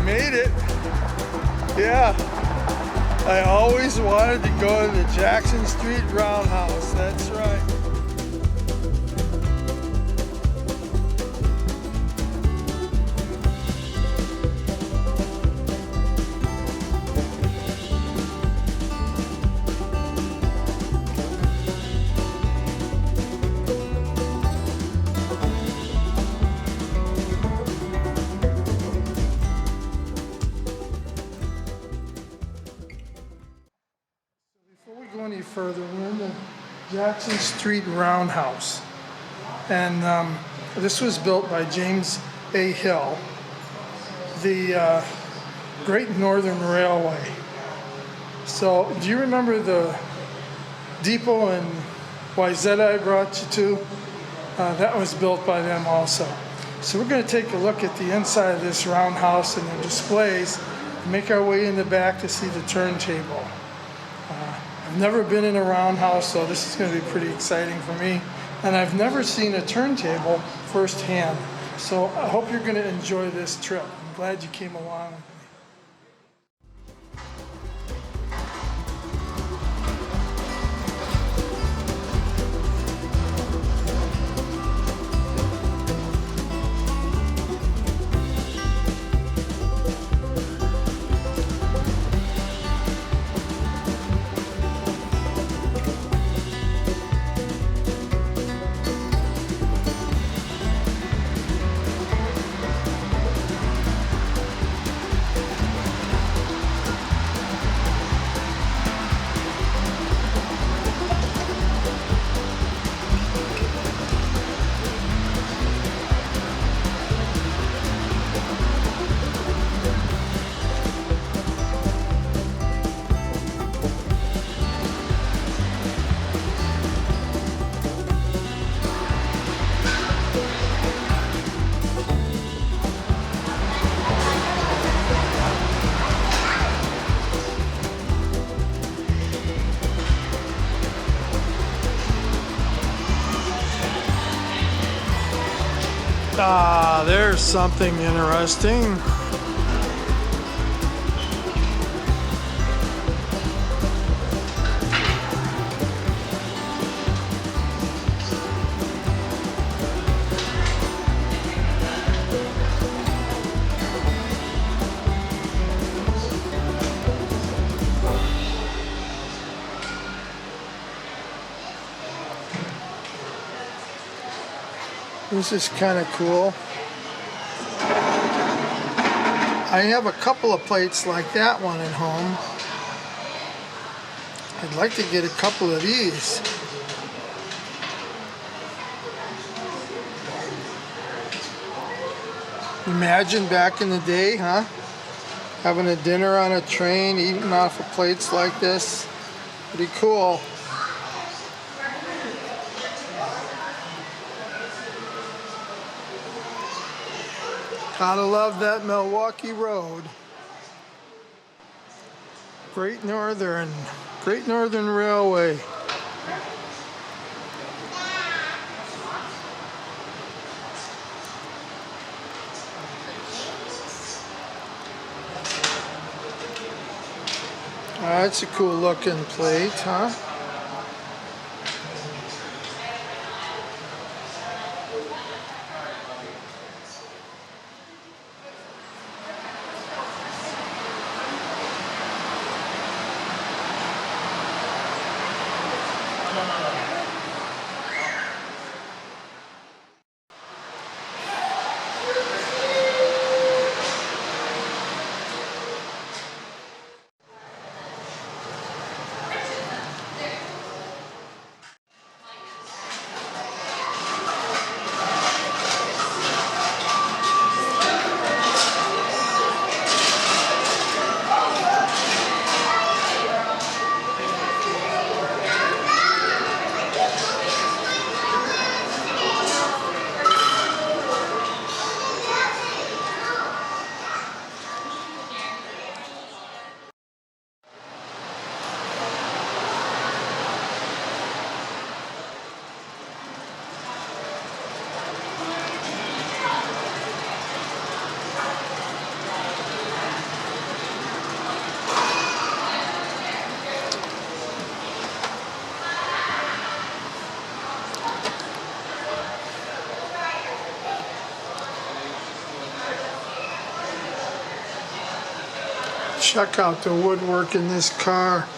made it. Yeah, I always wanted to go to the Jackson Street Roundhouse. That's right. Before we go any further, we're in the Jackson Street Roundhouse. And this was built by James A. Hill, the Great Northern Railway. So do you remember the depot in Wayzata I brought you to? That was built by them also. So we're going to take a look at the inside of this roundhouse and the displays and make our way in the back to see the turntable. I've never been in a roundhouse, so this is going to be pretty exciting for me. And I've never seen a turntable firsthand. So I hope you're going to enjoy this trip. I'm glad you came along with me. Ah, there's something interesting. This is kind of cool. I have a couple of plates like that one at home. I'd like to get a couple of these. Imagine back in the day, huh? Having a dinner on a train, eating off of plates like this. Pretty cool. Gotta love that Milwaukee Road. Great Northern Railway. That's a cool looking plate, huh? Check out the woodwork in this car.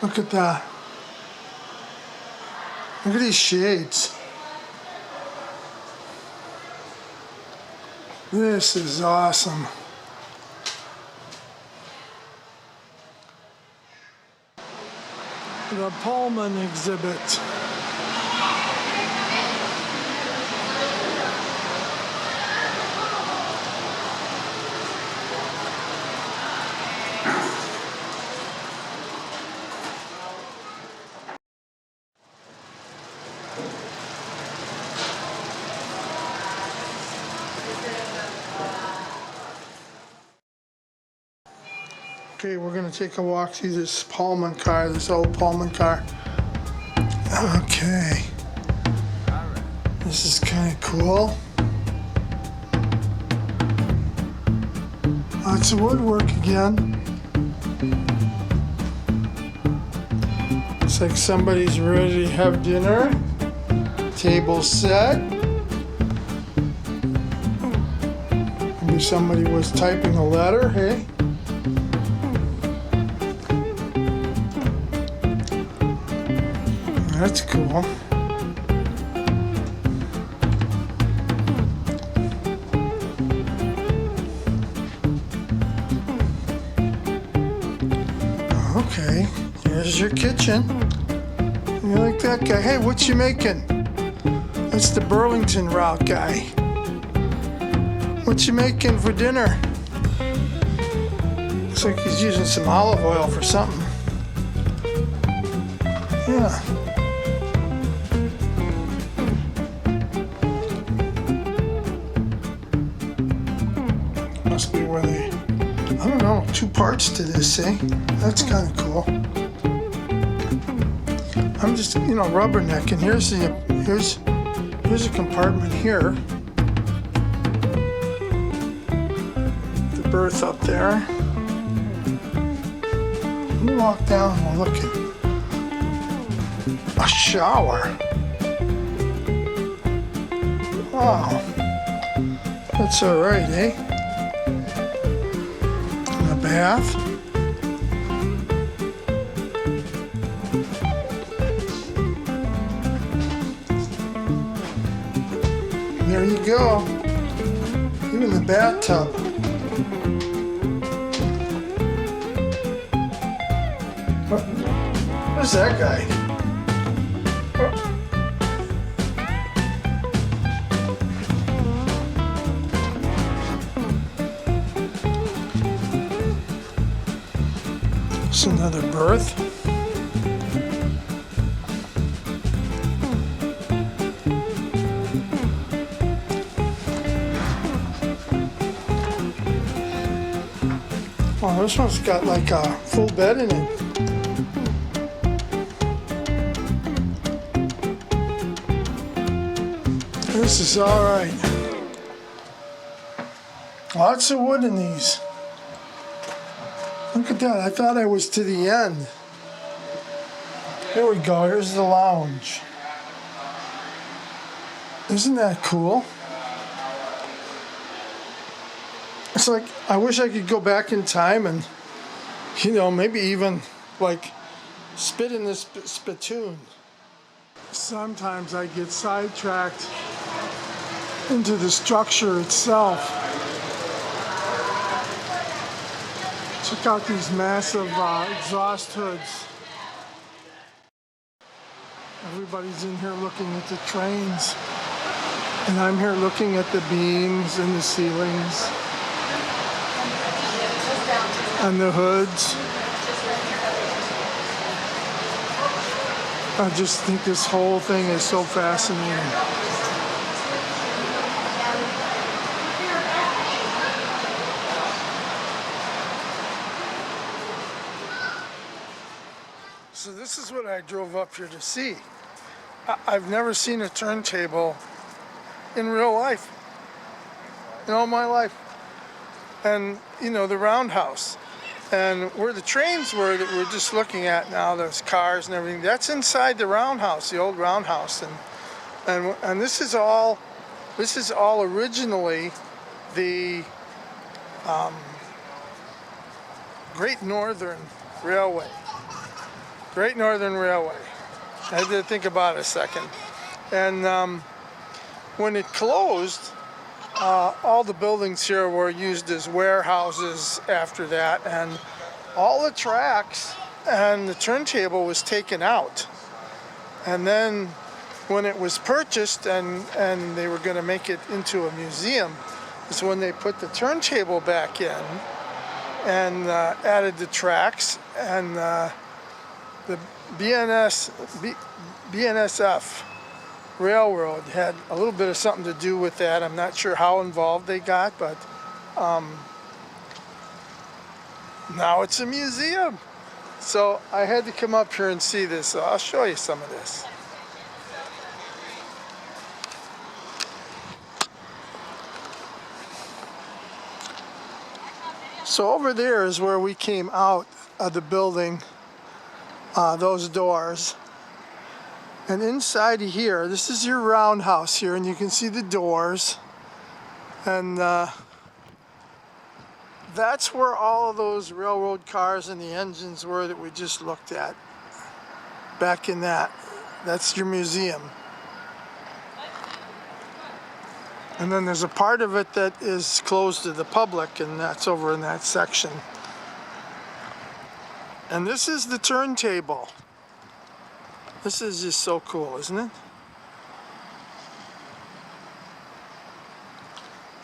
Look at that. Look at these shades. This is awesome. The Pullman exhibit. Okay, we're gonna take a walk through this Pullman car, this old Pullman car. Okay. This is kind of cool. Lots of woodwork again. Looks like somebody's ready to have dinner. Table set. Maybe somebody was typing a letter, hey? That's cool. Okay, here's your kitchen. You like that guy? Hey, what you making? That's the Burlington route guy. What you making for dinner? Looks like he's using some olive oil for something. Yeah. Must be where they, I don't know, 2 parts to this, eh? That's kind of cool. I'm just, rubbernecking. Here's a compartment here. The berth up there. We'll walk down and we'll look at a shower. Wow. That's all right, eh? Bath. There you go. Even the bathtub. Where's that guy? It's another berth. Oh, this one's got like a full bed in it. This is all right. Lots of wood in these. Look at that, I thought I was to the end. Here we go, here's the lounge. Isn't that cool? It's like, I wish I could go back in time and, maybe even like spit in this spittoon. Sometimes I get sidetracked into the structure itself. Check out these massive exhaust hoods. Everybody's in here looking at the trains. And I'm here looking at the beams and the ceilings. And the hoods. I just think this whole thing is so fascinating. So this is what I drove up here to see. I've never seen a turntable in real life, in all my life. And, the roundhouse. And where the trains were that we're just looking at now, those cars and everything, that's inside the roundhouse, the old roundhouse. And this is all originally the Great Northern Railway. Great Northern Railway. I had to think about it a second. And when it closed, all the buildings here were used as warehouses after that, and all the tracks and the turntable was taken out. And then when it was purchased and they were going to make it into a museum, is when they put the turntable back in and added the tracks, and the BNSF Railroad had a little bit of something to do with that. I'm not sure how involved they got, but now it's a museum. So I had to come up here and see this, so I'll show you some of this. So over there is where we came out of the building, those doors. And inside of here, this is your roundhouse here, and you can see the doors. And that's where all of those railroad cars and the engines were that we just looked at. Back in that. That's your museum. And then there's a part of it that is closed to the public, and that's over in that section. And this is the turntable. This is just so cool, isn't it?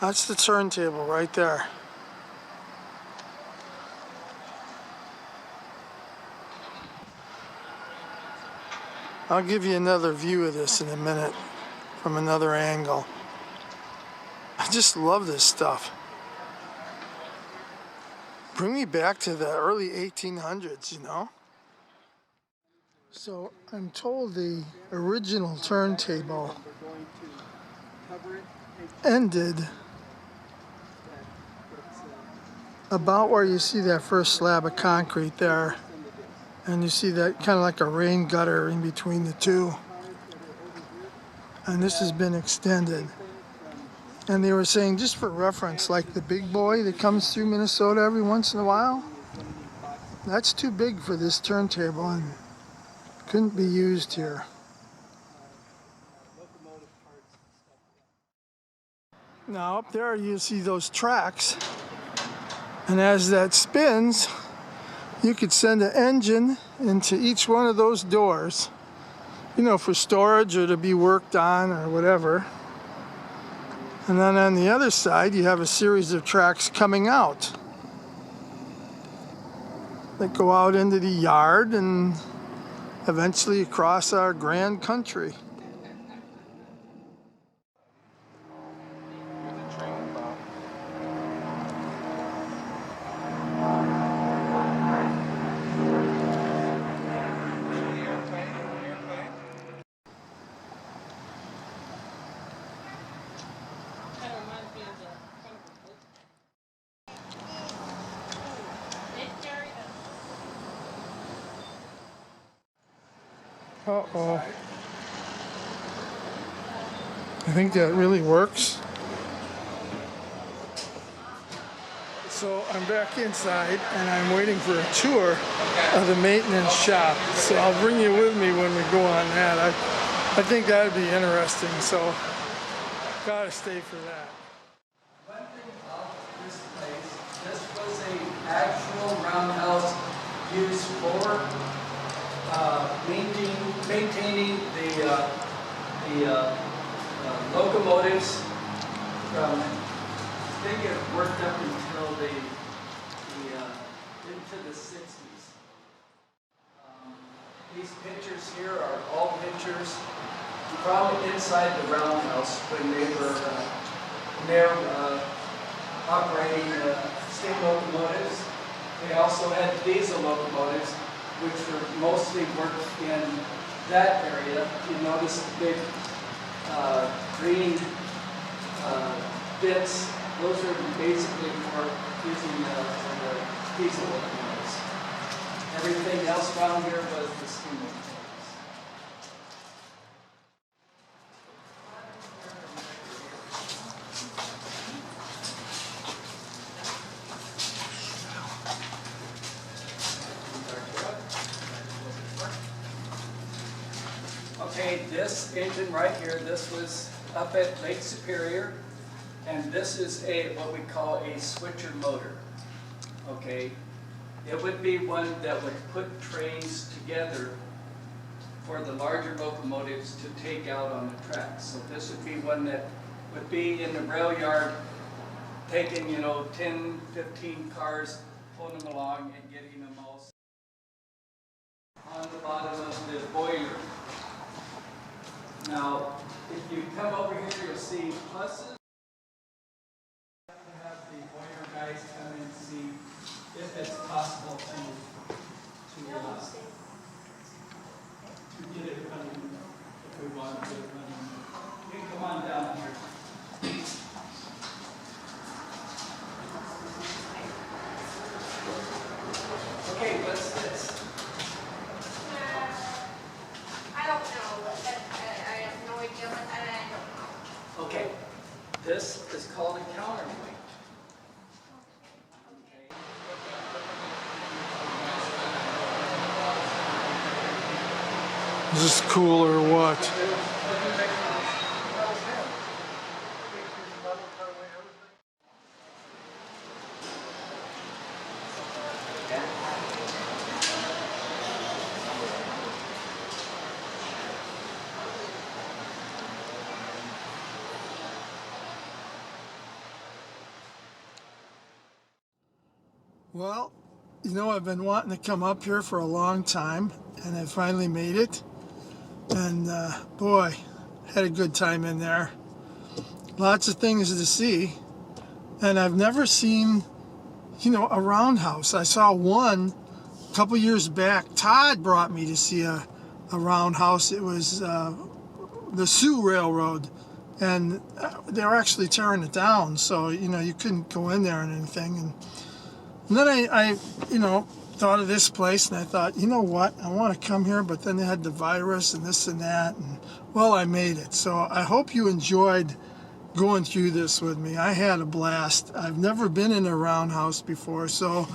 That's the turntable right there. I'll give you another view of this in a minute from another angle. I just love this stuff. Bring me back to the early 1800s, you know? So I'm told the original turntable ended about where you see that first slab of concrete there. And you see that kind of like a rain gutter in between the two. And this has been extended. And they were saying, just for reference, like the big boy that comes through Minnesota every once in a while, that's too big for this turntable and couldn't be used here. Now up there you see those tracks, and as that spins, you could send an engine into each one of those doors, you know, for storage or to be worked on or whatever. And then on the other side, you have a series of tracks coming out that go out into the yard and eventually across our grand country. Uh-oh. I think that really works. So I'm back inside and I'm waiting for a tour of the maintenance shop. So I'll bring you with me when we go on that. I think that'd be interesting, so gotta stay for that. One thing about this place, this was an actual roundhouse used for maintaining the locomotives from, I think it worked up until into the 60s. These pictures here are all pictures from inside the roundhouse when they were operating steam locomotives. They also had diesel locomotives, which were mostly worked in that area. You notice the big green bits. Those are basically for using for the diesel locomotives. Everything else down here was the steam locomotives. Okay, this engine right here, this was up at Lake Superior, and this is what we call a switcher motor. Okay, it would be one that would put trains together for the larger locomotives to take out on the tracks. So this would be one that would be in the rail yard, taking, 10, 15 cars, pulling them along and getting them all on the bottom of the boiler. Now, if you come over here, you'll see pluses. You have to have the boiler guys come and see if it's possible to get it running, if we want to get it running. You can come on down here. Okay, what's this? I don't know. I have no idea what that is. I don't know. Okay, this is called a counterweight. Is this cool or what? Well, I've been wanting to come up here for a long time, and I finally made it. And boy, had a good time in there. Lots of things to see. And I've never seen, a roundhouse. I saw one a couple years back. Todd brought me to see a roundhouse. It was the Sioux Railroad. And they were actually tearing it down. So, you couldn't go in there and anything. And then I thought of this place, and I thought, you know what, I want to come here, but then they had the virus and this and that, and well, I made it. So I hope you enjoyed going through this with me. I had a blast. I've never been in a roundhouse before, so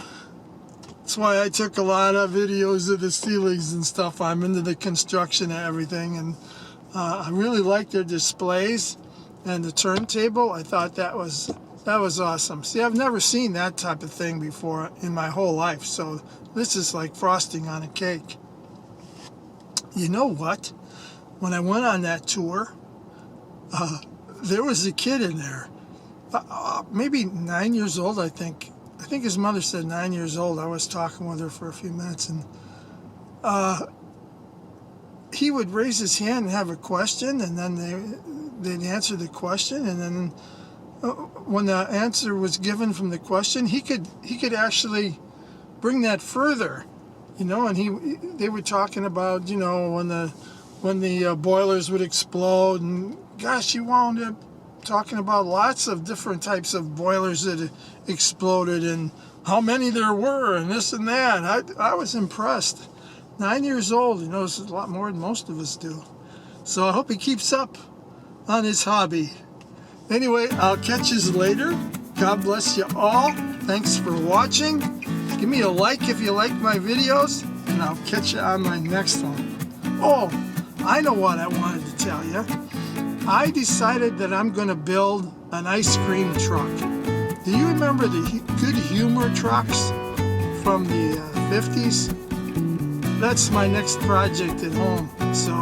that's why I took a lot of videos of the ceilings and stuff. I'm into the construction and everything, and I really liked their displays and the turntable. I thought that was awesome. See, I've never seen that type of thing before in my whole life, so this is like frosting on a cake. You know what? When I went on that tour, there was a kid in there, maybe 9 years old, I think. I think his mother said 9 years old. I was talking with her for a few minutes, and he would raise his hand and have a question, and then they'd answer the question, and then when the answer was given from the question, he could actually bring that further, and they were talking about, when the boilers would explode, and gosh, he wound up talking about lots of different types of boilers that exploded and how many there were and this and that. I was impressed. 9 years old, he knows a lot more than most of us do. So I hope he keeps up on his hobby. Anyway, I'll catch you later. God bless you all. Thanks for watching. Give me a like if you like my videos, and I'll catch you on my next one. Oh, I know what I wanted to tell you. I decided that I'm going to build an ice cream truck. Do you remember the Good Humor trucks from the 50s? That's my next project at home. So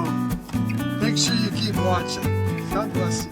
make sure you keep watching. God bless you.